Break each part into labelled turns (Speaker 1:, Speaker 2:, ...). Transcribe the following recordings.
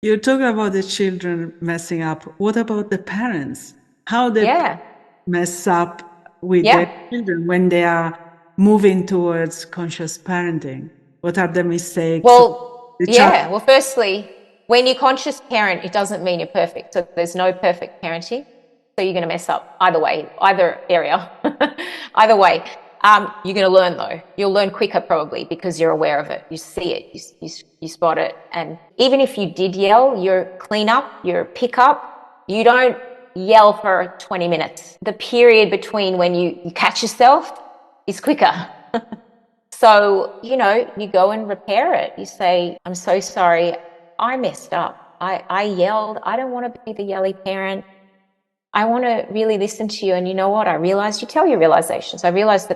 Speaker 1: You're talking about the children messing up. What about the parents? How they
Speaker 2: Yeah.
Speaker 1: mess up with their
Speaker 2: Yeah.
Speaker 1: children when they are moving towards conscious parenting? What are the mistakes?
Speaker 2: Well,
Speaker 1: The child.
Speaker 2: yeah. Well, firstly, when you're conscious parent, it doesn't mean you're perfect. So there's no perfect parenting. So you're going to mess up either way, either area, either way. You're going to learn though. You'll learn quicker probably because you're aware of it. You see it, you spot it. And even if you did yell, your clean up, your pick up, you don't yell for 20 minutes. The period between when you catch yourself is quicker. So, you go and repair it. You say, I'm so sorry. I messed up. I yelled. I don't want to be the yelly parent. I want to really listen to you. And you know what? I realized you tell your realizations. I realized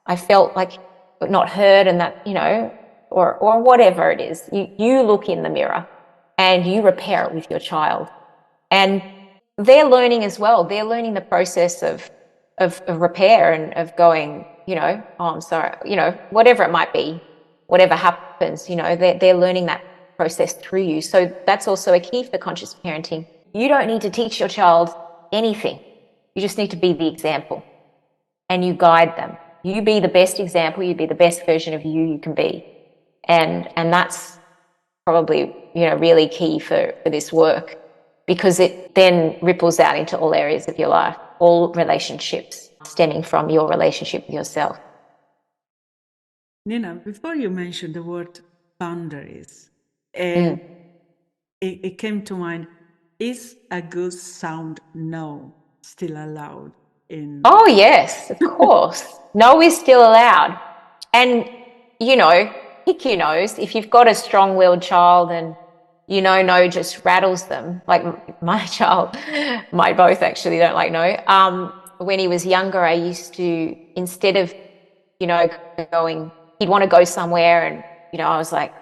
Speaker 2: I felt like not heard and that, or whatever it is. You look in the mirror and you repair it with your child. And they're learning as well. They're learning the process of repair and of going, oh, I'm sorry, whatever it might be, whatever happens, they're learning that process through you. So that's also a key for conscious parenting. You don't need to teach your child anything. You just need to be the example and you guide them. You be the best example, you be the best version of you can be. And that's probably, really key for this work because it then ripples out into all areas of your life, all relationships stemming from your relationship with yourself.
Speaker 1: Nina, before you mentioned the word boundaries,
Speaker 2: Mm.
Speaker 1: and it came to mind, is a good sound no still allowed in?
Speaker 2: Oh, yes, of course. No is still allowed. And, pick your nose. If you've got a strong willed child and no just rattles them, like my child, my both actually don't like no. When he was younger, I used to, instead of, going, he'd want to go somewhere and, I was like,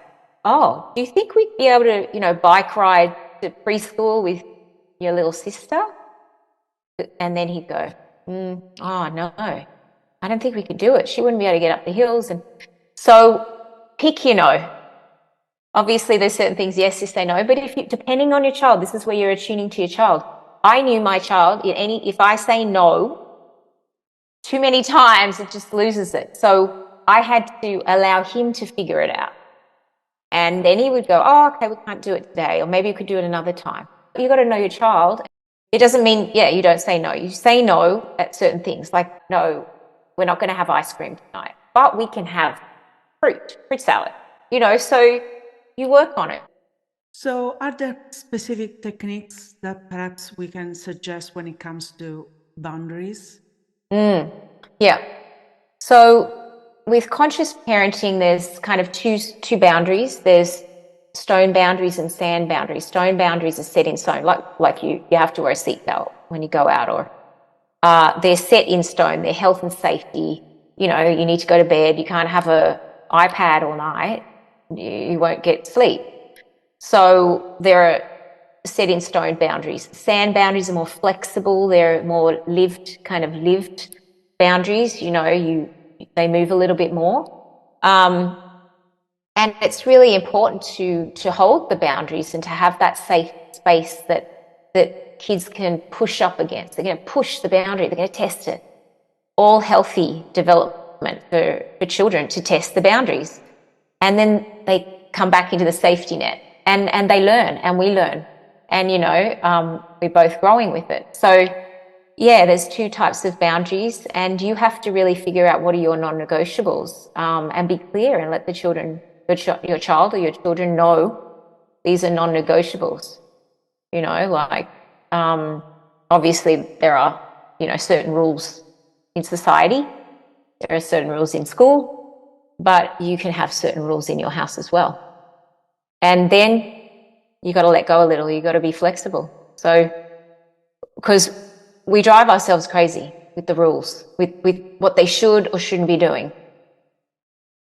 Speaker 2: oh, do you think we'd be able to, bike ride to preschool with your little sister? And then he'd go, oh, no, I don't think we could do it. She wouldn't be able to get up the hills. And so pick your no. Obviously, there's certain things, yes, you say no, but depending on your child, this is where you're attuning to your child. I knew my child, if I say no too many times, it just loses it. So I had to allow him to figure it out. And then he would go, oh, okay, we can't do it today, or maybe you could do it another time. You got to know your child. It doesn't mean, yeah, you don't say no. You say no at certain things, like, no, we're not going to have ice cream tonight, but we can have fruit salad, so you work on it.
Speaker 1: So, are there specific techniques that perhaps we can suggest when it comes to boundaries?
Speaker 2: Yeah. So with conscious parenting, there's kind of two boundaries. There's stone boundaries and sand boundaries. Stone boundaries are set in stone, like you have to wear a seatbelt when you go out, or they're set in stone. They're health and safety. You need to go to bed. You can't have a iPad all night. You won't get sleep. So there are set in stone boundaries. Sand boundaries are more flexible. They're more lived boundaries. They move a little bit more. And it's really important to hold the boundaries and to have that safe space that kids can push up against. They're going to push the boundary. They're going to test it. All healthy development for children to test the boundaries. And then they come back into the safety net and they learn and we learn. And, we're both growing with it. So, yeah, there's two types of boundaries and you have to really figure out what are your non-negotiables and be clear and let the children, your child or your children know these are non-negotiables. Like obviously there are, certain rules in society. There are certain rules in school, but you can have certain rules in your house as well. And then you got to let go a little. You got to be flexible. So, because we drive ourselves crazy with the rules, with what they should or shouldn't be doing.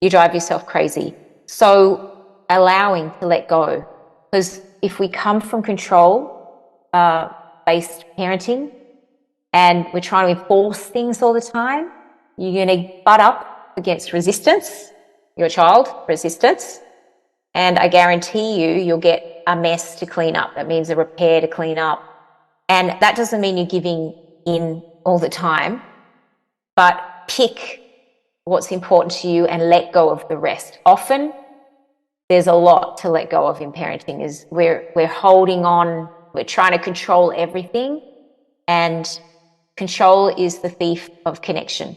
Speaker 2: You drive yourself crazy. So, allowing to let go. Because if we come from control based parenting and we're trying to enforce things all the time, you're going to butt up against resistance, your child resistance, and I guarantee you'll get a mess to clean up. That means a repair to clean up. And that doesn't mean you're giving in all the time, but pick what's important to you and let go of the rest. Often there's a lot to let go of in parenting. Is we're holding on, we're trying to control everything, and control is the thief of connection.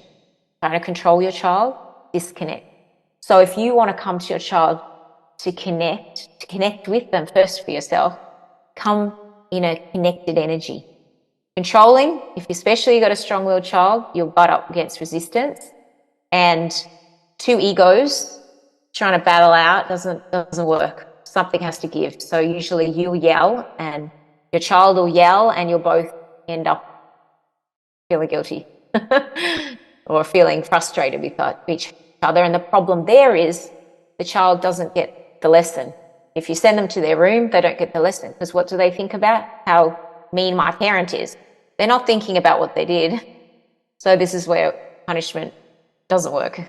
Speaker 2: Trying to control your child, disconnect. So if you want to come to your child to connect with them first for yourself, come in a connected energy. Controlling, if especially you got a strong-willed child, you'll butt up against resistance, and two egos trying to battle out doesn't work. Something has to give. So usually you'll yell and your child will yell, and you'll both end up feeling guilty or feeling frustrated with each other. And the problem there is the child doesn't get the lesson. If you send them to their room, they don't get the lesson, because what do they think about? How mean my parent is. They're not thinking about what they did. So this is where punishment doesn't work.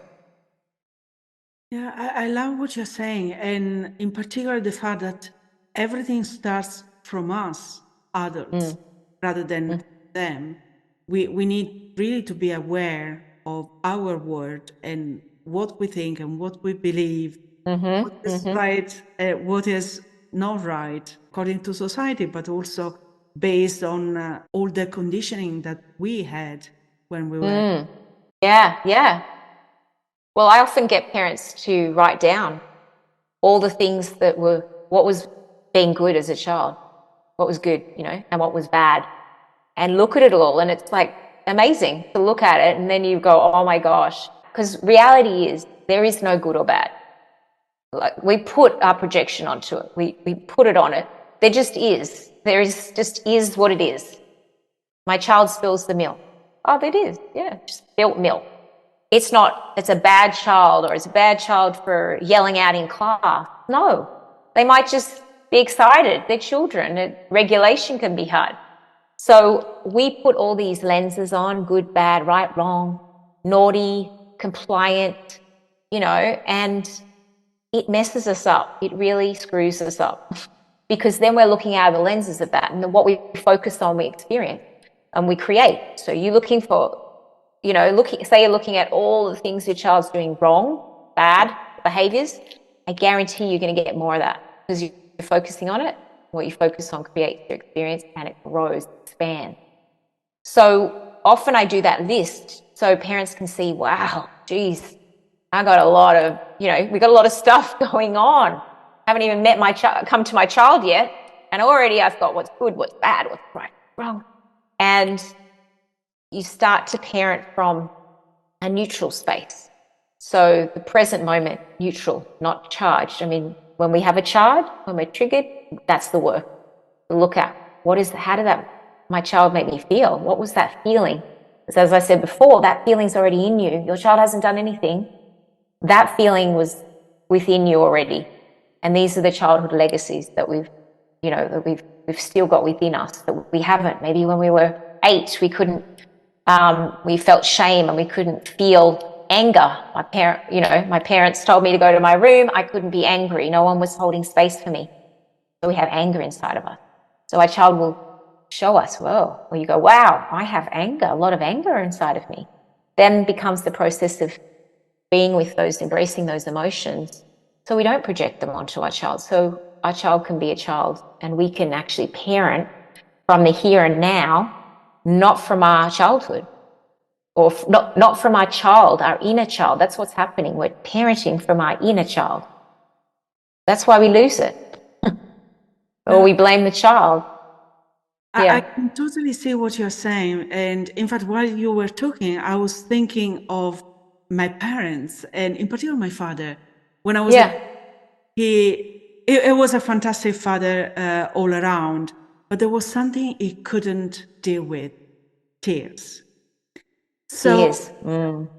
Speaker 1: Yeah, I love what you're saying, and in particular the fact that everything starts from us, adults, rather than them. We need really to be aware of our word and what we think and what we believe, what is right, what is not right, according to society, but also based on all the conditioning that we had when we were.
Speaker 2: Yeah. Well, I often get parents to write down all the things that were, what was being good as a child, what was good, and what was bad, and look at it all. And it's like amazing to look at it. And then you go, oh my gosh, because reality is there is no good or bad. Like we put our projection onto it. We put it on it. There just is. Just is what it is. My child spills the milk. Oh, it is. Yeah, just spilt milk. It's a bad child, or it's a bad child for yelling out in class. No, they might just be excited. They're children. Regulation can be hard. So we put all these lenses on, good, bad, right, wrong, naughty, compliant, and it messes us up. It really screws us up because then we're looking out of the lenses of that, and what we focus on, we experience and we create. So you're looking for, say you're looking at all the things your child's doing wrong, bad behaviors. I guarantee you're going to get more of that because you're focusing on it. What you focus on creates your experience, and it grows, expands. So often I do that list so parents can see, wow, geez, I got a lot of, we got a lot of stuff going on. I haven't even come to my child yet, and already I've got what's good, what's bad, what's right, wrong. And you start to parent from a neutral space. So the present moment, neutral, not charged. I mean, when we have a charge, when we're triggered, that's the work. Look at how did my child make me feel? What was that feeling? Because as I said before, that feeling's already in you. Your child hasn't done anything. That feeling was within you already. And these are the childhood legacies that we've still got within us that we haven't. Maybe when we were 8, we couldn't, we felt shame and we couldn't feel anger. My parents told me to go to my room. I couldn't be angry. No one was holding space for me. So we have anger inside of us. So our child will show us, well, you go, wow, I have anger, a lot of anger inside of me. Then becomes the process of being with those, embracing those emotions. So we don't project them onto our child. So our child can be a child, and we can actually parent from the here and now, not from our childhood, or not from our child, our inner child. That's what's happening. We're parenting from our inner child. That's why we lose it. Or we blame the child.
Speaker 1: I can totally see what you're saying. And in fact, while you were talking, I was thinking of my parents, and in particular my father. When I was it was a fantastic father all around, but there was something he couldn't deal with: tears. So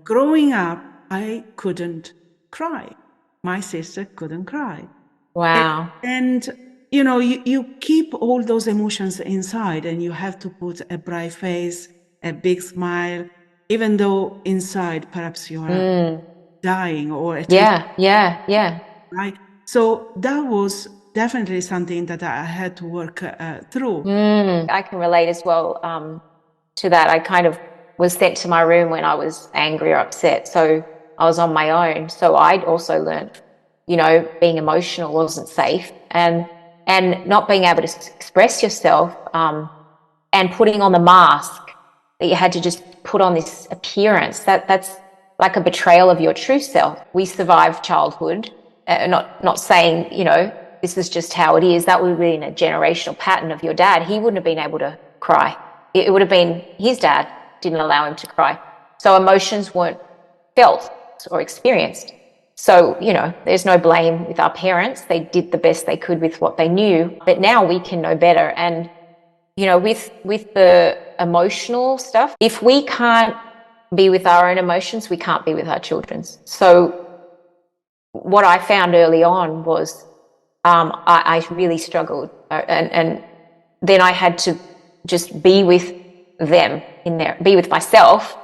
Speaker 1: growing up, I couldn't cry. My sister couldn't cry.
Speaker 2: Wow.
Speaker 1: And you keep all those emotions inside, and you have to put a bright face, a big smile, even though inside perhaps you are dying, or at least
Speaker 2: Yeah.
Speaker 1: right. So that was definitely something that I had to work through.
Speaker 2: I can relate as well to that. I kind of was sent to my room when I was angry or upset, so I was on my own. So I'd also learned, being emotional wasn't safe, and not being able to express yourself, and putting on the mask that you had to just put on this appearance. That's like a betrayal of your true self. We survived childhood, not saying, this is just how it is. That would have been a generational pattern of your dad. He wouldn't have been able to cry. It would have been his dad didn't allow him to cry. So emotions weren't felt or experienced. So, there's no blame with our parents. They did the best they could with what they knew. But now we can know better. And, with the emotional stuff, if we can't be with our own emotions, we can't be with our children's. So what I found early on was I really struggled, and then I had to just be with them in there, be with myself,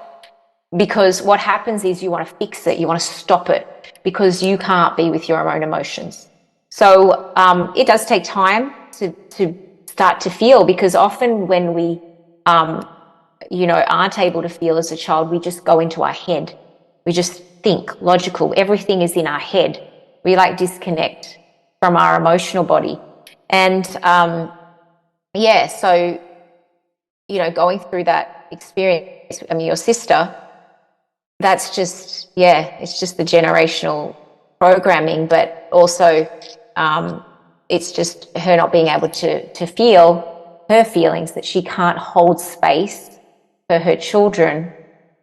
Speaker 2: because what happens is you want to fix it, you want to stop it, because you can't be with your own emotions. So it does take time to start to feel, because often when we aren't able to feel as a child, we just go into our head. We just think logical. Everything is in our head. We disconnect from our emotional body. And so going through that experience, your sister, that's just, it's just the generational programming, but also it's just her not being able to feel her feelings, that she can't hold space for her children.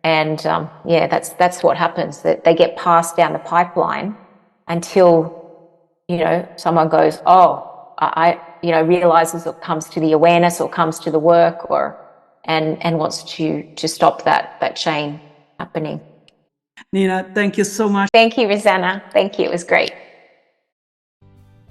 Speaker 2: And that's what happens, that they get passed down the pipeline until someone goes, I realizes, or comes to the awareness, or comes to the work, and wants to stop that chain happening.
Speaker 1: Nina, thank you so much.
Speaker 2: Thank you, Rosanna. Thank you. It was great.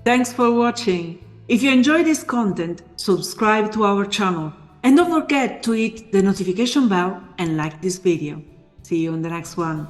Speaker 1: Thanks for watching. If you enjoy this content, subscribe to our channel and don't forget to hit the notification bell and like this video. See you in the next one.